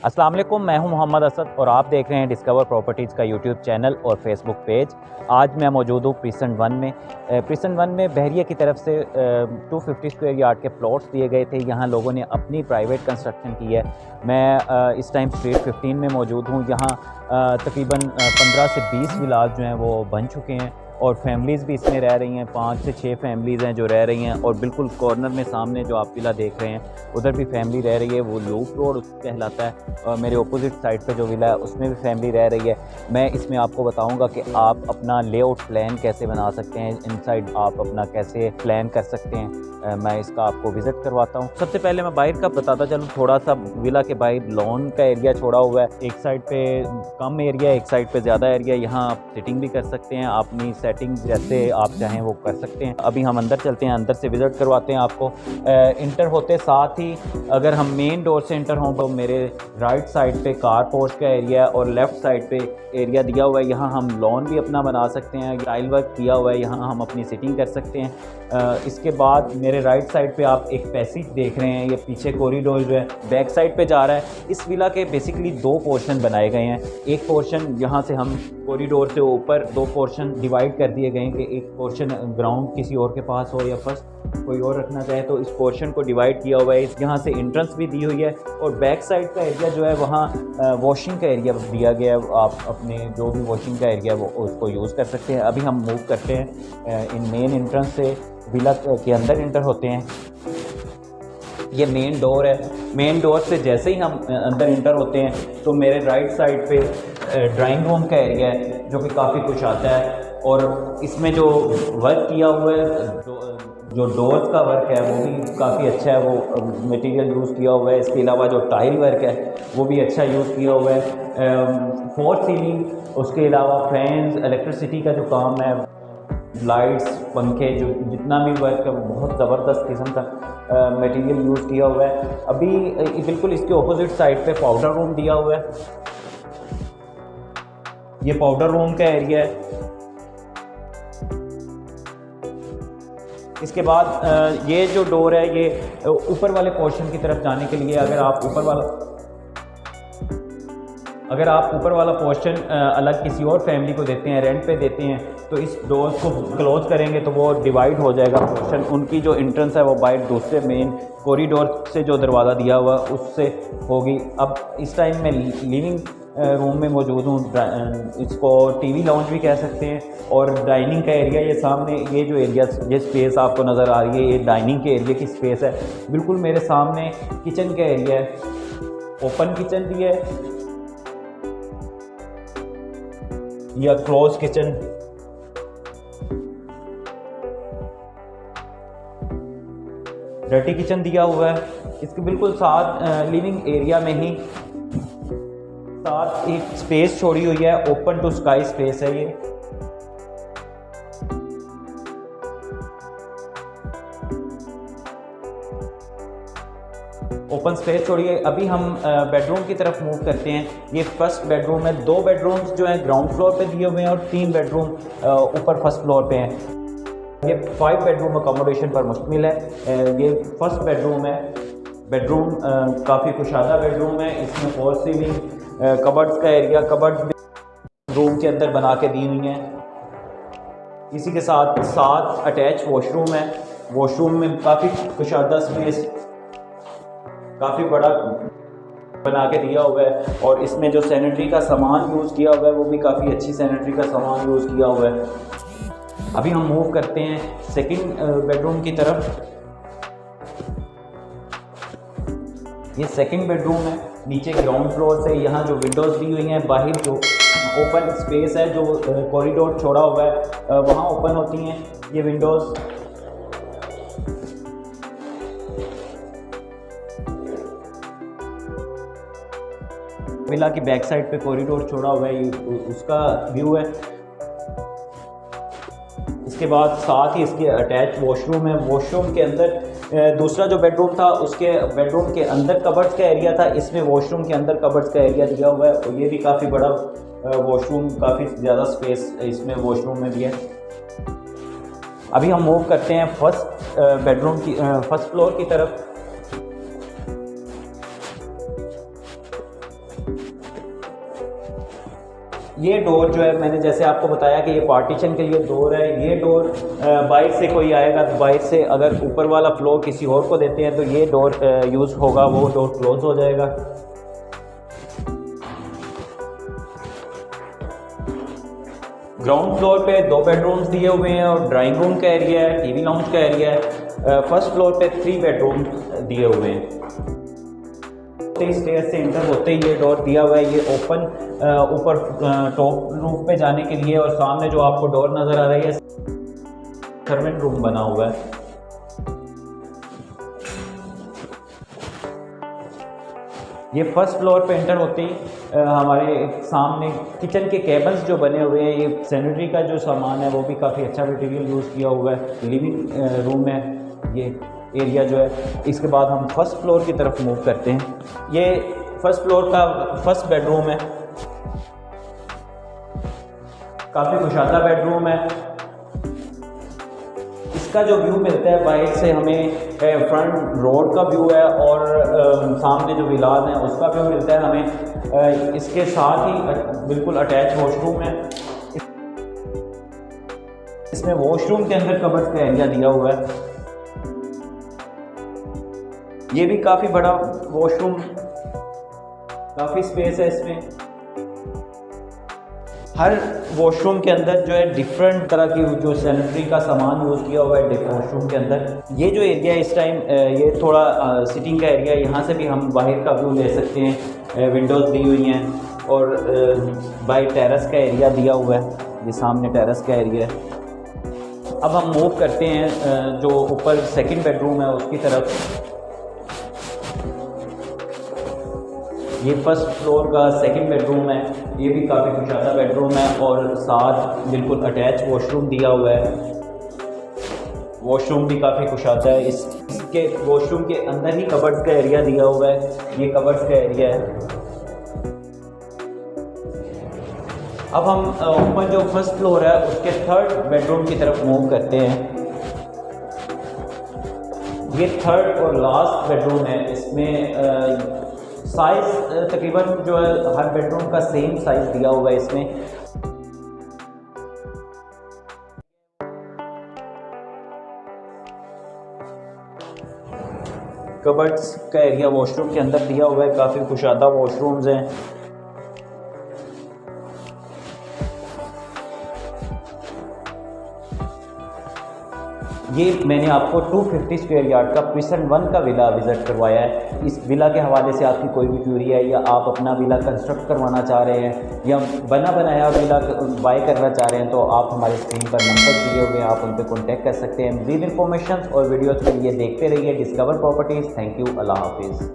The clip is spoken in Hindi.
अस्सलाम वालेकुम, मैं हूं मोहम्मद असद और आप देख रहे हैं डिस्कवर प्रॉपर्टीज़ का यूट्यूब चैनल और फेसबुक पेज। आज मैं मौजूद हूं प्रीसेंट 1 में। प्रीसेंट 1 में बहरिया की तरफ से 250 स्क्वायर यार्ड के प्लॉट्स दिए गए थे। यहां लोगों ने अपनी प्राइवेट कंस्ट्रक्शन की है। मैं इस टाइम स्ट्रीट 15 में मौजूद हूं। यहां तकरीबन 15 से 20 विलाज जो हैं वो बन चुके हैं और फैमिलीज़ भी इसमें रह रही हैं। 5 से 6 फैमिलीज़ हैं जो रह रही हैं और बिल्कुल कॉर्नर में सामने जो आप विला देख रहे हैं उधर भी फैमिली रह रही है। वो लूप रोड कहलाता है और मेरे अपोजिट साइड पे जो विला है उसमें भी फैमिली रह रही है। मैं इसमें आपको बताऊंगा कि आप अपना लेआउट प्लान कैसे बना सकते हैं, इनसाइड आप अपना कैसे प्लान कर सकते हैं। मैं इसका आपको विज़िट करवाता हूँ। सबसे पहले मैं बाहर का बताता चलूँ। थोड़ा सा विला के बाहर लॉन का एरिया छोड़ा हुआ है। एक साइड पे कम एरिया, एक साइड पे ज़्यादा एरिया। यहाँ आप सिटिंग भी कर सकते हैं, अपनी सेटिंग जैसे आप चाहें वो कर सकते हैं। अभी हम अंदर चलते हैं, अंदर से विज़िट करवाते हैं आपको। इंटर होते साथ ही अगर हम मेन डोर से इंटर हों तो मेरे राइट साइड पे कार पोर्च का एरिया और लेफ़्ट साइड पे एरिया दिया हुआ है। यहाँ हम लॉन भी अपना बना सकते हैं। टाइल वर्क किया हुआ है, यहाँ हम अपनी सिटिंग कर सकते हैं। इसके बाद मेरे राइट साइड पे आप एक पैसेज देख रहे हैं। ये पीछे कॉरिडोर जो है बैक साइड पे जा रहा है। इस विला के बेसिकली 2 पोर्शन बनाए गए हैं। एक पोर्शन यहाँ से हम कॉरिडोर से ऊपर 2 पोर्शन डिवाइड कर दिए गए हैं कि एक पोर्शन ग्राउंड किसी और के पास हो या फर्स्ट कोई और रखना चाहे तो इस पोर्शन को डिवाइड किया हुआ है। यहाँ से एंट्रेंस भी दी हुई है और बैक साइड का एरिया जो है वहाँ वॉशिंग का एरिया दिया गया है। आप अपने जो भी वॉशिंग का एरिया वो उसको यूज़ कर सकते हैं। अभी हम मूव करते हैं इन मेन एंट्रेंस से विला के अंदर एंटर होते हैं। ये मेन डोर है। मेन डोर से जैसे ही हम अंदर एंटर होते हैं तो मेरे राइट साइड पे ड्राइंग रूम का एरिया है जो कि काफ़ी कुछ आता है और इसमें जो वर्क किया हुआ है, जो डोर्स का वर्क है वो भी काफ़ी अच्छा है। वो मटेरियल यूज़ किया हुआ है। इसके अलावा जो टाइल वर्क है वो भी अच्छा यूज़ किया हुआ है। फॉर सीलिंग, उसके अलावा फैंस, इलेक्ट्रिसिटी का जो काम है, लाइट्स, पंखे, जो जितना भी वर्क है बहुत ज़बरदस्त किस्म का मटेरियल यूज़ किया हुआ है। अभी बिल्कुल इसके ऑपोजिट साइड पे पाउडर रूम दिया हुआ है। ये पाउडर रूम का एरिया है। इसके बाद ये जो डोर है ये ऊपर वाले पोर्शन की तरफ जाने के लिए अगर आप ऊपर वाला पोर्शन अलग किसी और फैमिली को देते हैं, रेंट पे देते हैं, तो इस डोर को क्लोज करेंगे तो वो डिवाइड हो जाएगा पोर्शन। उनकी जो एंट्रेंस है वो बाहर दूसरे मेन कॉरिडोर से जो दरवाज़ा दिया हुआ उससे होगी। अब इस टाइम मैं लिविंग रूम में मौजूद हूँ। इसको टीवी लाउंज भी कह सकते हैं। और डाइनिंग का एरिया, ये सामने ये जो एरिया, ये स्पेस आपको नज़र आ रही है, ये डाइनिंग के एरिया की स्पेस है। बिल्कुल मेरे सामने किचन का एरिया है। ओपन किचन भी है या क्लोज किचन। डर्टी किचन दिया हुआ है। इसके बिल्कुल साथ लिविंग एरिया में ही साथ एक स्पेस छोड़ी हुई है। ओपन टू स्काई स्पेस है ये। ओपन स्पेस छोड़ी है। अभी हम बेडरूम की तरफ मूव करते हैं। ये फर्स्ट बेडरूम है। 2 बेडरूम्स जो हैं ग्राउंड फ्लोर पे दिए हुए हैं और 3 बेडरूम ऊपर फर्स्ट फ्लोर पे हैं। ये 5 बेडरूम अकोमोडेशन पर मुश्तमिल है। ये फर्स्ट बेडरूम है। बेडरूम काफ़ी कुशादा बेडरूम है। इसमें फॉल सीलिंग, कबर्ड्स का एरिया, कबर्ड रूम के अंदर बना के दी हुई हैं। इसी के साथ 7 अटैच वॉशरूम है। वॉशरूम में काफ़ी कुशादा स्पेस, काफ़ी बड़ा बना के दिया हुआ है और इसमें जो सैनिटरी का सामान यूज़ किया हुआ है वो भी काफ़ी अच्छी सैनिटरी का सामान यूज़ किया हुआ है। अभी हम मूव करते हैं सेकंड बेडरूम की तरफ। ये सेकंड बेडरूम है। नीचे ग्राउंड फ्लोर से यहाँ जो विंडोज़ दी हुई हैं, बाहर जो ओपन स्पेस है, जो कॉरिडोर छोड़ा हुआ है वहाँ ओपन होती हैं ये विंडोज़। विला की बैक साइड पे कॉरिडोर छोड़ा हुआ है, ये उसका व्यू है। इसके बाद साथ ही इसके अटैच वॉशरूम है। वॉशरूम के अंदर दूसरा जो बेडरूम था उसके बेडरूम के अंदर कबर्ड्स का एरिया था। इसमें वॉशरूम के अंदर कबर्ड्स का एरिया दिया हुआ है और ये भी काफ़ी बड़ा वॉशरूम, काफ़ी ज़्यादा स्पेस इसमें वॉशरूम में भी है। अभी हम मूव करते हैं फर्स्ट बेडरूम की फर्स्ट फ्लोर की तरफ। ये डोर जो है मैंने जैसे आपको बताया कि ये पार्टीशन के लिए डोर है। ये डोर बाहर से कोई आएगा तो बाहर से अगर ऊपर वाला फ्लोर किसी और को देते हैं तो ये डोर यूज़ होगा, वो डोर क्लोज हो जाएगा। ग्राउंड फ्लोर पे 2 बेडरूम्स दिए हुए हैं और ड्राइंग रूम का एरिया है, टीवी लाउंज का एरिया है। फर्स्ट फ्लोर पे 3 बेडरूम दिए हुए हैं। स्टेयर से एंटर होते ही ये डोर दिया हुआ है, ये ओपन ऊपर टॉप रूफ पे जाने के लिए। और सामने जो आपको डोर नज़र आ रही है सर्वेंट रूम बना हुआ है। ये फर्स्ट फ्लोर पे एंटर होते ही हमारे सामने किचन के केबन्स जो बने हुए हैं, ये सैनिटरी का जो सामान है वो भी काफ़ी अच्छा मटेरियल यूज़ किया हुआ है। लिविंग रूम है ये एरिया जो है। इसके बाद हम फर्स्ट फ्लोर की तरफ मूव करते हैं। ये फर्स्ट फ्लोर का फर्स्ट बेडरूम है, काफ़ी कुशादा बेडरूम है। इसका जो व्यू मिलता है बाहर से हमें फ्रंट रोड का व्यू है और सामने जो विलान है उसका व्यू मिलता है हमें। इसके साथ ही बिल्कुल अटैच वॉशरूम है। इसमें वॉशरूम के अंदर कबर्ड का एरिया दिया हुआ है। ये भी काफ़ी बड़ा वॉशरूम, काफ़ी स्पेस है इसमें। हर वॉशरूम के अंदर जो है डिफरेंट तरह की जो सैनिटरी का सामान यूज़ किया हुआ है वॉशरूम के अंदर। ये जो एरिया इस टाइम ये थोड़ा सिटिंग का एरिया, यहाँ से भी हम बाहर का व्यू ले सकते हैं। विंडोज़ दी हुई हैं और बाहर टेरेस का एरिया दिया हुआ है। ये सामने टेरेस का एरिया है। अब हम मूव करते हैं जो ऊपर सेकंड बेडरूम है उसकी तरफ। ये फर्स्ट फ्लोर का सेकंड बेडरूम है। ये भी काफ़ी कुशादा बेडरूम है और साथ बिल्कुल अटैच वॉशरूम दिया हुआ है। वॉशरूम भी काफ़ी कुशादा है। इसके वॉशरूम के अंदर ही कबर्ड्स का एरिया दिया हुआ है। ये कबर्ड्स का एरिया है। अब हम ऊपर जो फर्स्ट फ्लोर है उसके थर्ड बेडरूम की तरफ मूव करते हैं। ये थर्ड और लास्ट बेडरूम है। इसमें साइज़ तकरीबन जो है हर बेडरूम का सेम साइज़ दिया हुआ है इसमें। कबर्ड्स का एरिया वॉशरूम के अंदर दिया हुआ है। काफ़ी कुशादा वॉशरूम्स हैं। ये मैंने आपको 250 स्क्वायर यार्ड का प्रिसन 1 का विला विज़िट करवाया है। इस विला के हवाले से आपकी कोई भी क्यूरी है या आप अपना विला कंस्ट्रक्ट करवाना चाह रहे हैं या बना बनाया विला बाय करना चाह रहे हैं तो आप हमारे स्क्रीन पर नंबर दिए हुए हैं, आप उन पर कॉन्टैक्ट कर सकते हैं। मज़ीद इन्फॉर्मेशन और वीडियोज़ के लिए देखते रहिए डिस्कवर प्रॉपर्टीज़। Thank you. अल्लाह हाफिज़।